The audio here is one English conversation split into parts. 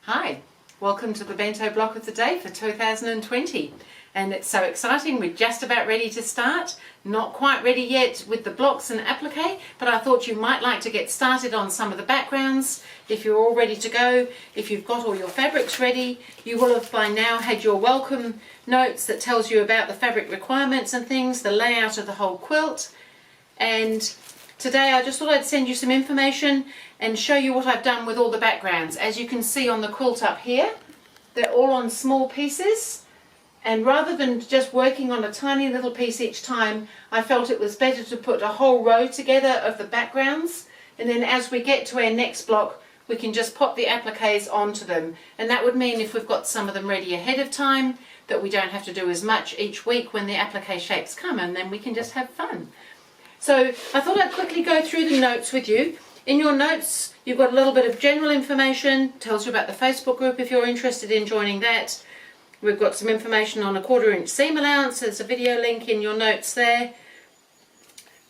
Hi, welcome to the Bento Block of the Day for 2020, and it's so exciting. We're just about ready to start. Not quite ready yet with the blocks and applique, but I thought you might like to get started on some of the backgrounds. If you're all ready to go, if you've got all your fabrics ready, you will have by now had your welcome notes that tells you about the fabric requirements and things, the layout of the whole quilt. And today I just thought I'd send you some information and show you what I've done with all the backgrounds. As you can see on the quilt up here, they're all on small pieces, and rather than just working on a tiny little piece each time, I felt it was better to put a whole row together of the backgrounds, and then as we get to our next block we can just pop the appliques onto them. And that would mean if we've got some of them ready ahead of time that we don't have to do as much each week when the applique shapes come, and then we can just have fun. So I thought I'd quickly go through the notes with you. In your notes you've got a little bit of general information, tells you about the Facebook group if you're interested in joining that. We've got some information on a 1/4 inch seam allowance. There's a video link in your notes there.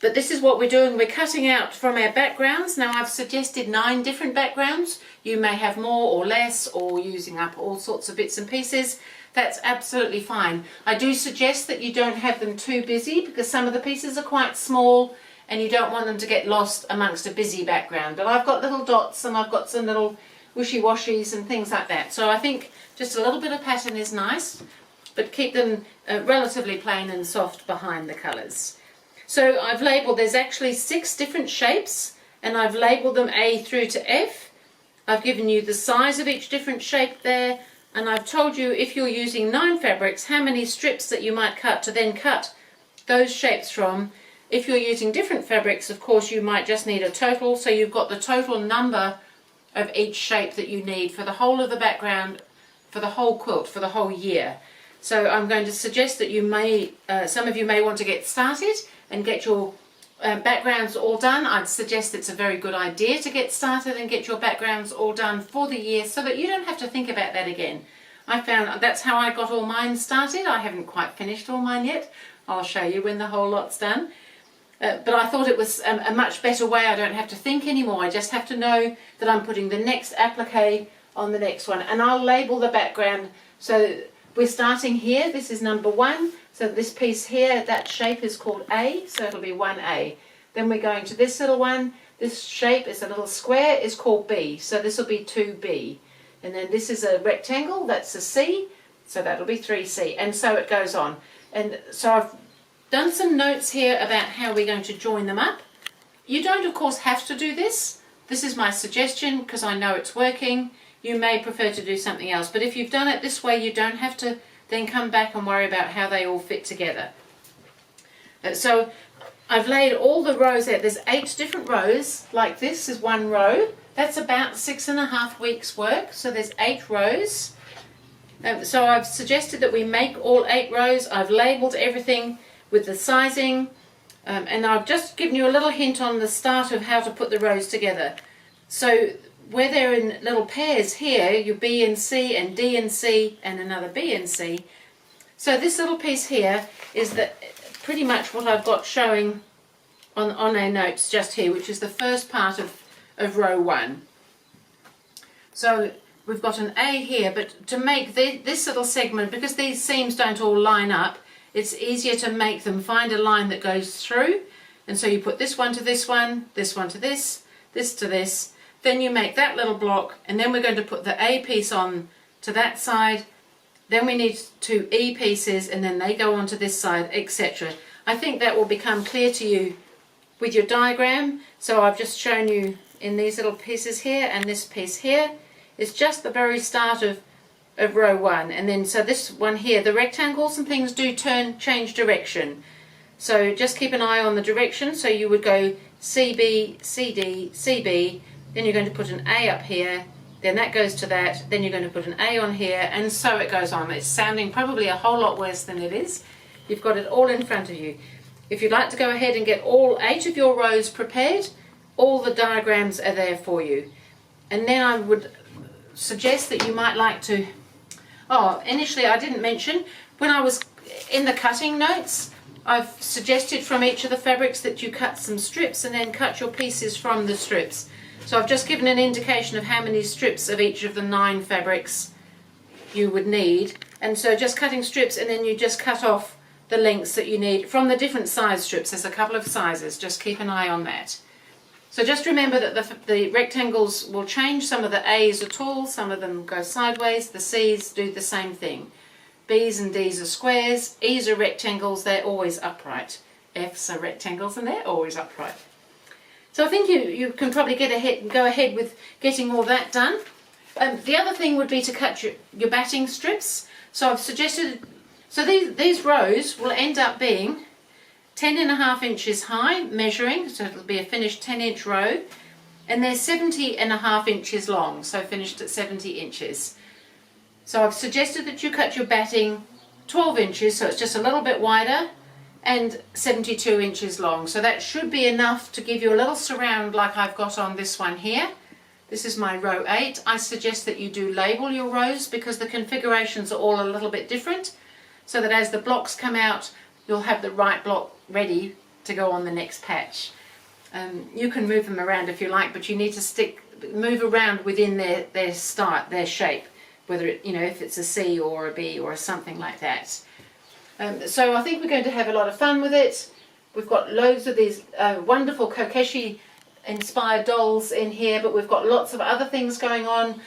But this is what we're doing. We're cutting out from our backgrounds. Now I've suggested 9 different backgrounds. You may have more or less, or using up all sorts of bits and pieces. That's absolutely fine. I do suggest that you don't have them too busy, because some of the pieces are quite small and you don't want them to get lost amongst a busy background. But I've got little dots and I've got some little wishy-washies and things like that. So I think just a little bit of pattern is nice, but keep them relatively plain and soft behind the colours. So I've labelled, there's actually 6 different shapes, and I've labelled them A through to F. I've given you the size of each different shape there, and I've told you if you're using 9 fabrics how many strips that you might cut to then cut those shapes from. If you're using different fabrics, of course, you might just need a total, so you've got the total number of each shape that you need for the whole of the background, for the whole quilt, for the whole year. So I'm going to suggest that you may, some of you may want to get started and get your backgrounds all done. I'd suggest it's a very good idea to get started and get your backgrounds all done for the year so that you don't have to think about that again. I found that's how I got all mine started. I haven't quite finished all mine yet. I'll show you when the whole lot's done. But I thought it was a much better way. I don't have to think anymore. I just have to know that I'm putting the next applique on the next one, and I'll label the background. So we're starting here. This is number 1. So this piece here, that shape is called A, so it'll be 1A. Then we're going to this little one. This shape is a little square, is called B, so this will be 2B. And then this is a rectangle, that's a C, so that'll be 3C, and so it goes on. And so I've done some notes here about how we're going to join them up. You don't, of course, have to do this. This is my suggestion because I know it's working. You may prefer to do something else, but if you've done it this way, you don't have to then come back and worry about how they all fit together. So I've laid all the rows out. There's 8 different rows. Like this is 1 row. That's about 6.5 weeks work, so there's 8 rows. So I've suggested that we make all 8 rows. I've labelled everything with the sizing, and I've just given you a little hint on the start of how to put the rows together. So where they're in little pairs here, your B and C and D and C and another B and C. So this little piece here is pretty much what I've got showing on our notes just here, which is the first part of row 1. So we've got an A here, but to make this little segment, because these seams don't all line up, it's easier to make them find a line that goes through. And so you put this one to this one to this, this to this. Then you make that little block, and then we're going to put the A piece on to that side. Then we need 2 E pieces, and then they go on to this side, etc. I think that will become clear to you with your diagram. So I've just shown you in these little pieces here, and this piece here is just the very start of row 1. And then so this one here, the rectangles and things do change direction. So just keep an eye on the direction. So you would go CB, CD, CB, then you're going to put an A up here, then that goes to that, then you're going to put an A on here, and so it goes on. It's sounding probably a whole lot worse than it is. You've got it all in front of you. If you'd like to go ahead and get all 8 of your rows prepared, all the diagrams are there for you. And then I would suggest that you might like to, initially I didn't mention, when I was in the cutting notes, I've suggested from each of the fabrics that you cut some strips and then cut your pieces from the strips. So I've just given an indication of how many strips of each of the 9 fabrics you would need, and so just cutting strips, and then you just cut off the lengths that you need from the different size strips. There's a couple of sizes, just keep an eye on that. So just remember that the rectangles will change. Some of the A's are tall, some of them go sideways, the C's do the same thing. B's and D's are squares, E's are rectangles, they're always upright. F's are rectangles and they're always upright. So I think you can probably go ahead with getting all that done. The other thing would be to cut your batting strips. So I've suggested, so these rows will end up being 10.5 inches high, measuring, so it'll be a finished 10-inch row, and they're 70.5 inches long, so finished at 70 inches. So I've suggested that you cut your batting 12 inches, so it's just a little bit wider, and 72 inches long. So that should be enough to give you a little surround like I've got on this one here. This is my row 8. I suggest that you do label your rows because the configurations are all a little bit different, so that as the blocks come out, you'll have the right block ready to go on the next patch. You can move them around if you like, but you need to move around within their shape, whether it, if it's a C or a B or something like that. So I think we're going to have a lot of fun with it. We've got loads of these wonderful Kokeshi inspired dolls in here, but we've got lots of other things going on,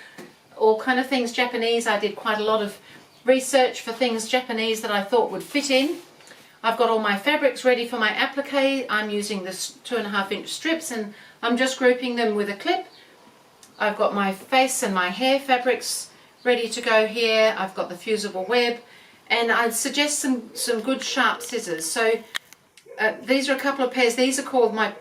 all kind of things Japanese. I did quite a lot of research for things Japanese that I thought would fit in. I've got all my fabrics ready for my applique. I'm using this 2.5-inch strips, and I'm just grouping them with a clip. I've got my face and my hair fabrics ready to go here. I've got the fusible web, and I'd suggest some good sharp scissors. So these are a couple of pairs. These are called my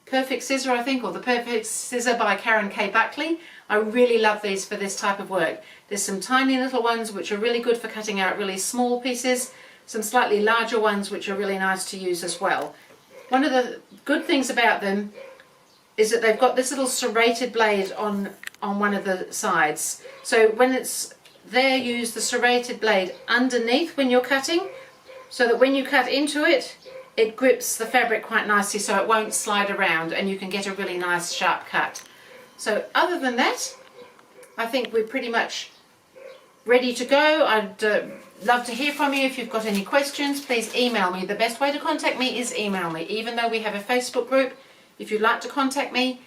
Perfect Scissor, I think, or the Perfect Scissor by Karen K. Buckley. I really love these for this type of work. There's some tiny little ones which are really good for cutting out really small pieces, some slightly larger ones which are really nice to use as well. One of the good things about them is that they've got this little serrated blade on one of the sides. So when it's there, use the serrated blade underneath when you're cutting, so that when you cut into it, it grips the fabric quite nicely so it won't slide around and you can get a really nice sharp cut. So other than that, I think we're pretty much ready to go. I'd love to hear from you. If you've got any questions, please email me. The best way to contact me is email me. Even though we have a Facebook group, if you'd like to contact me,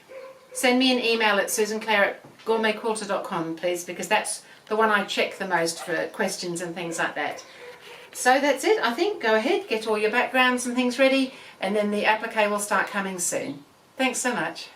send me an email at susanclaire@gourmetquilter.com, please, because that's the one I check the most for questions and things like that. So that's it, I think. Go ahead, get all your backgrounds and things ready, and then the applique will start coming soon. Thanks so much.